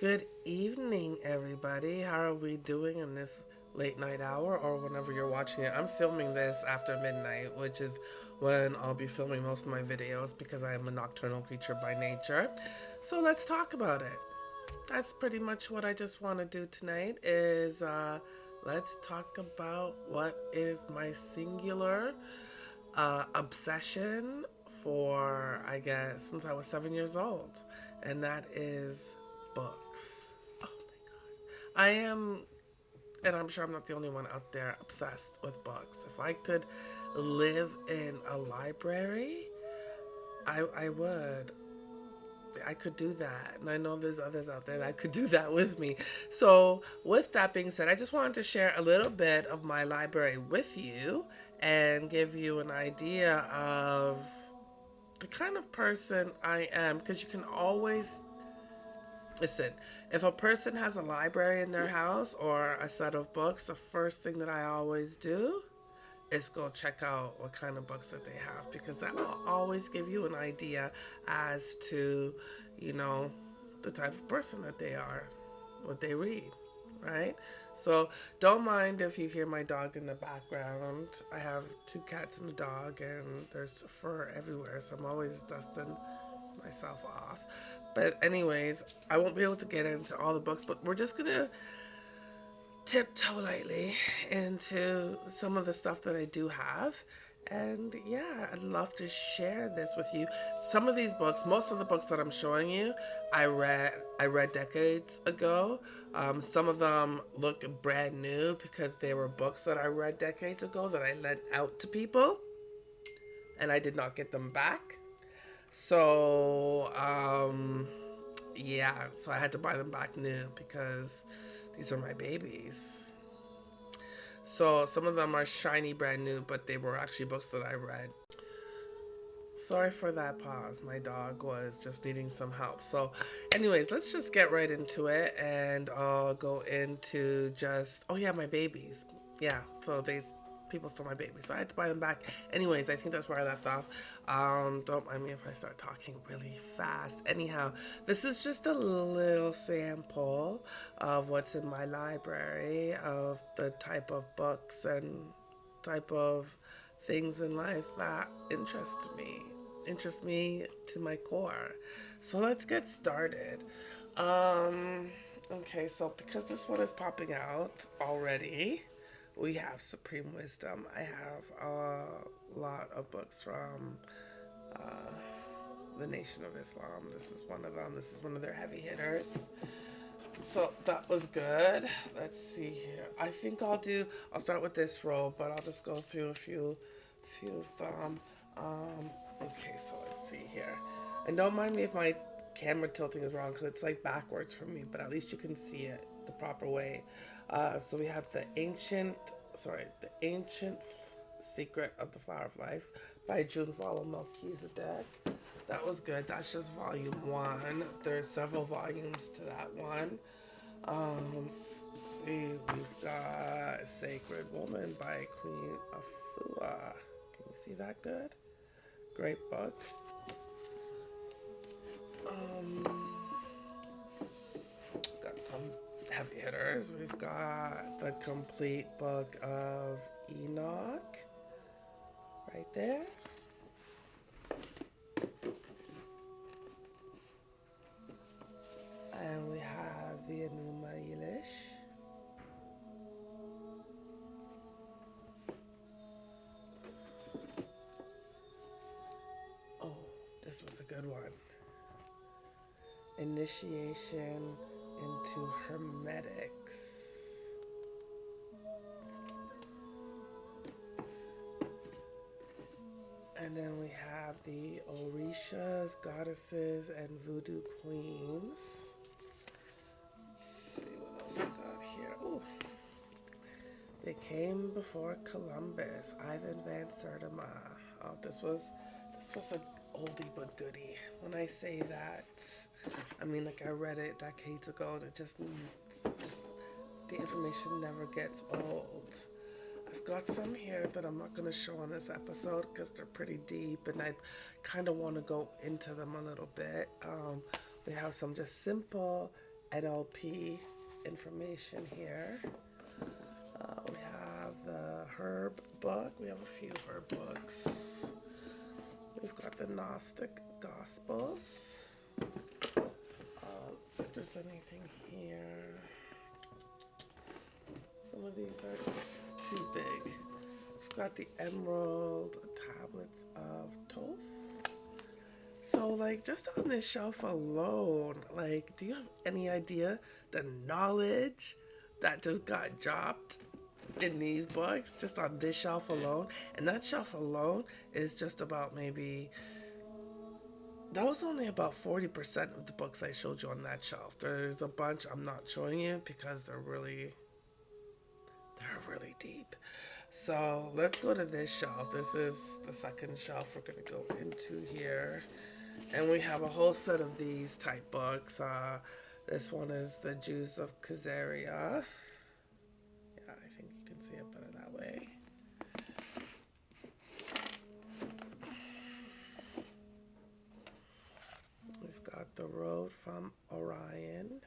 Good evening, everybody. How are we doing in this late night hour or whenever you're watching it? I'm filming this after midnight, which is when I'll be filming most of my videos because I am a nocturnal creature by nature. So let's talk about it. That's pretty much what I just want to do tonight is let's talk about what is my singular obsession for, I guess, since I was 7 years old, and that is books. Oh my God. I am, and I'm sure I'm not the only one out there obsessed with books. If I could live in a library, I would. I could do that. And I know there's others out there that could do that with me. So, with that being said, I just wanted to share a little bit of my library with you and give you an idea of the kind of person I am. Because you can always listen, if a person has a library in their house or a set of books, the first thing that I always do is go check out what kind of books that they have because that will always give you an idea as to, you know, the type of person that they are, what they read, right? So don't mind if you hear my dog in the background. I have two cats and a dog, and there's fur everywhere, so I'm always dusting myself off. But anyways, I won't be able to get into all the books, but we're just gonna tiptoe lightly into some of the stuff that I do have. And yeah, I'd love to share this with you. Some of these books, most of the books that I'm showing you, I read decades ago. Some of them look brand new because they were books that I read decades ago that I lent out to people, and I did not get them back. So yeah, so I had to buy them back new because these are my babies. So some of them are shiny brand new, but they were actually books that I read. Sorry for that pause. My dog was just needing some help. So, anyways, let's just get right into it and I'll go into just, oh yeah, my babies. Yeah, so people stole my babies. So I had to buy them back. Anyways, I think that's where I left off. Don't mind me if I start talking really fast. Anyhow, this is just a little sample of what's in my library, of the type of books and type of things in life that interest me to my core. So let's get started. Um, okay, so because this one is popping out already, we have Supreme Wisdom. I have a lot of books from uh, the Nation of Islam. This is one of them. This is one of their heavy hitters. So that was good. Let's see here. I think I'll start with this row, but I'll just go through a few of them. Okay, so let's see here. And don't mind me if my camera tilting is wrong because it's like backwards for me, but at least you can see it the proper way. So we have the ancient secret of the flower of life by Junval Melchizedek. That was good. That's just volume one. There's several volumes to that one. Let's see, we've got Sacred Woman by Queen Afua. Can you see that good? Great book. Got some heavy hitters. We've got the complete book of Enoch right there. And we have the Enuma Elish. Oh, this was a good one. Initiation into Hermetics. And then we have the Orishas, Goddesses, and Voodoo Queens. Let's see what else we got here. Ooh. They came before Columbus, Ivan Van Sertima. Oh, this was a oldie but goodie. When I say that, I mean like I read it decades ago, and it just the information never gets old. I've got some here that I'm not going to show on this episode because they're pretty deep, and I kind of want to go into them a little bit. We have some just simple NLP information here. We have the herb book. We have a few herb books. We've got the Gnostic Gospels. Let's see if there's anything here. Some of these are too big. We've got the Emerald Tablets of Thoth. So, like, just on this shelf alone, like, do you have any idea the knowledge that just got dropped in these books just on this shelf alone? And that shelf alone is just about maybe, that was only about 40% of the books I showed you on that shelf. There's a bunch I'm not showing you because they're really deep. So let's go to this shelf. This is the second shelf we're going to go into here. And we have a whole set of these type books. This one is the Jews of Caesarea. Yeah, I think you can see it better that way. We've got The Road from Orion.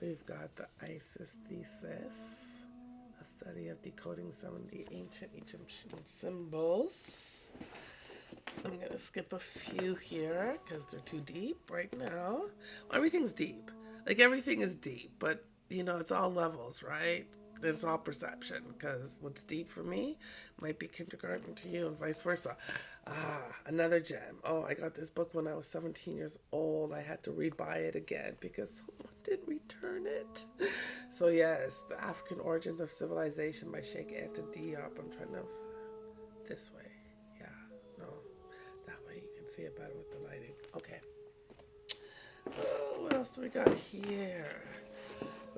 We've got the Isis Thesis, a study of decoding some of the ancient Egyptian symbols. I'm going to skip a few here because they're too deep right now. Well, everything's deep. Like, everything is deep, but, you know, it's all levels, right? It's all perception, because what's deep for me might be kindergarten to you and vice versa. Another gem. Oh, I got this book when I was 17 years old. I had to rebuy it again because someone did return it. So yes, The African Origins of Civilization by Sheikh Anta Diop. I'm trying to, this way. Yeah, no, that way you can see it better with the lighting. Okay. What else do we got here?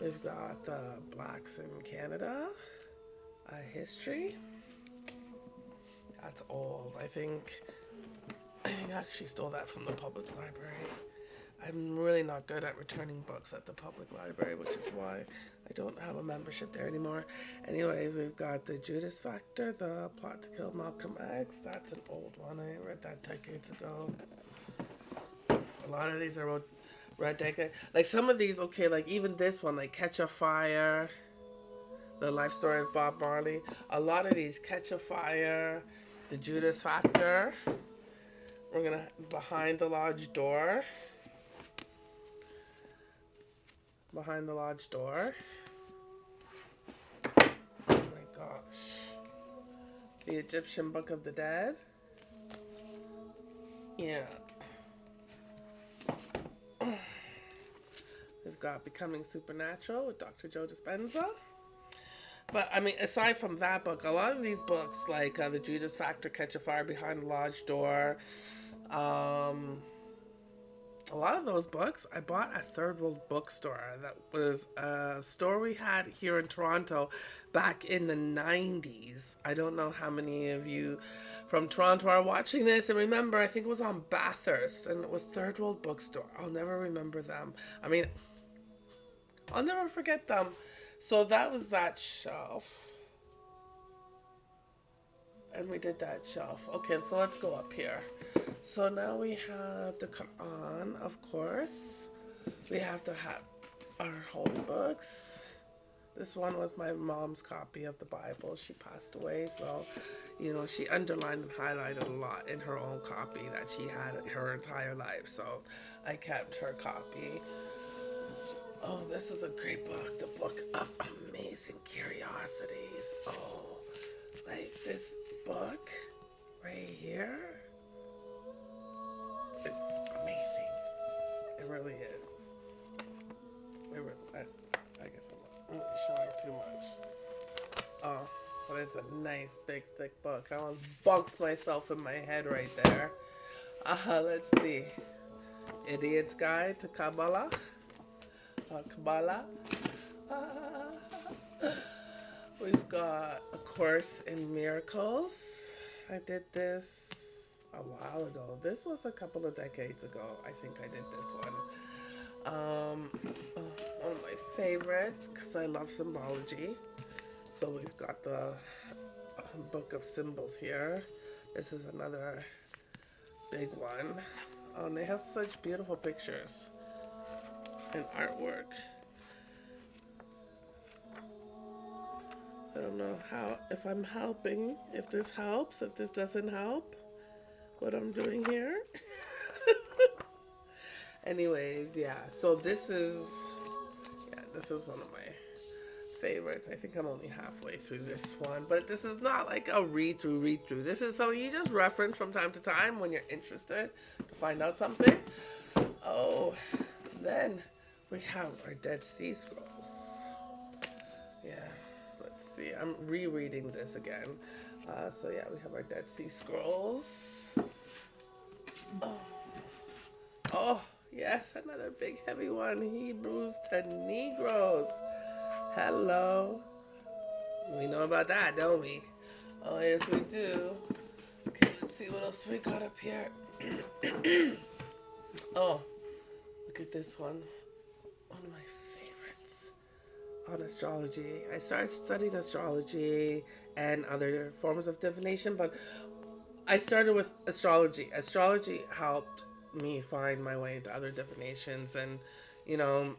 We've got the Blacks in Canada, history. That's old. I think I actually stole that from the public library. I'm really not good at returning books at the public library, which is why I don't have a membership there anymore. Anyways, we've got the Judas Factor, the Plot to Kill Malcolm X. That's an old one. I read that decades ago. A lot of these are read decade. Like some of these, okay, like even this one, like Catch a Fire, The Life Story of Bob Marley. A lot of these, Catch a Fire, The Judas Factor. We're gonna Behind the Lodge Door. Behind the Lodge Door. Oh my gosh. The Egyptian Book of the Dead. Yeah. We've got Becoming Supernatural with Dr. Joe Dispenza. But, I mean, aside from that book, a lot of these books, like The Judas Factor, Catch a Fire, Behind the Lodge Door, a lot of those books I bought at Third World Bookstore. That was a store we had here in Toronto back in the 90s. I don't know how many of you from Toronto are watching this and remember, I think it was on Bathurst and it was Third World Bookstore. I'll never remember them. I mean, I'll never forget them. So that was that shelf. And we did that shelf. Okay, so let's go up here. So now we have the Quran, of course. We have to have our holy books. This one was my mom's copy of the Bible. She passed away, so, you know, she underlined and highlighted a lot in her own copy that she had her entire life. So I kept her copy. Oh, this is a great book. The Book of Amazing Curiosities. Oh, like this book right here. It's amazing. It really is. I guess I'm not really showing too much. Oh, but it's a nice, big, thick book. I almost bonked myself in my head right there. Let's see. Idiot's Guide to Kabbalah. Kabbalah. We've got A Course in Miracles. I did this a while ago. This was a couple of decades ago. I think I did this one. One of my favorites because I love symbology. So we've got the book of symbols here. This is another big one. Oh, and they have such beautiful pictures and artwork. I don't know if I'm helping, if this helps, if this doesn't help, what I'm doing here. Anyways, yeah, so this is one of my favorites. I think I'm only halfway through this one, but this is not like a read through. This is something you just reference from time to time when you're interested to find out something. Oh, then we have our Dead Sea Scrolls. Yeah, let's see. I'm rereading this again. So yeah, we have our Dead Sea Scrolls. Oh, yes, another big heavy one. Hebrews to Negroes. Hello. We know about that, don't we? Oh, yes, we do. Okay, let's see what else we got up here. Oh, look at this one. One of my favorites on astrology. I started studying astrology and other forms of divination, but I started with astrology. Astrology helped me find my way into other divinations, and you know,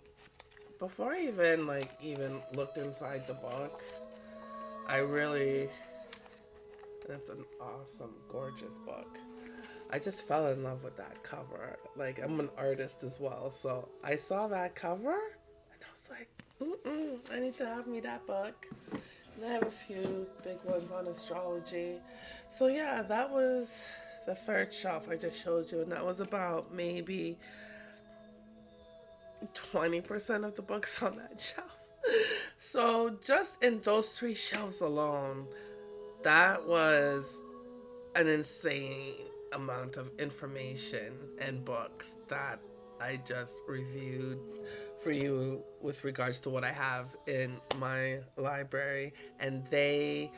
before I even looked inside the book, it's an awesome, gorgeous book. I just fell in love with that cover. Like, I'm an artist as well, so I saw that cover and I was like, I need to have me that book. And I have a few big ones on astrology. So yeah, that was the third shelf I just showed you, and that was about maybe 20% of the books on that shelf. So just in those 3 shelves alone, that was an insane amount of information and books that I just reviewed for you with regards to what I have in my library, and they're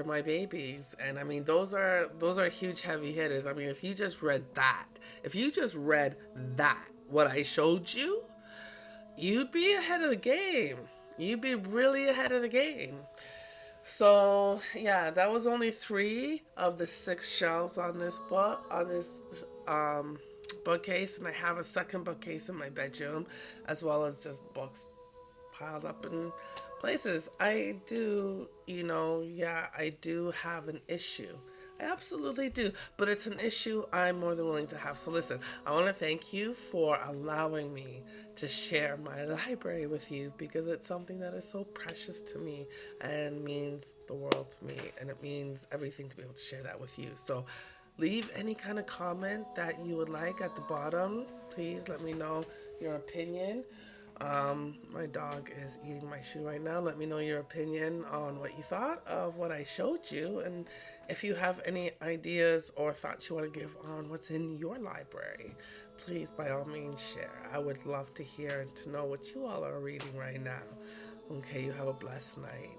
my babies. And I mean, those are huge heavy hitters. I mean, if you just read that, what I showed you, you'd be ahead of the game. You'd be really ahead of the game. So yeah, that was only 3 of the 6 shelves on this bookcase, and I have a second bookcase in my bedroom, as well as just books piled up in places. I do have an issue. I absolutely do, but it's an issue I'm more than willing to have. So listen, I want to thank you for allowing me to share my library with you, because it's something that is so precious to me and means the world to me, and it means everything to be able to share that with you. So leave any kind of comment that you would like at the bottom. Please let me know your opinion. My dog is eating my shoe right now. Let me know your opinion on what you thought of what I showed you, and if you have any ideas or thoughts you want to give on what's in your library, please by all means share. I would love to hear and to know what you all are reading right now. Okay, you have a blessed night.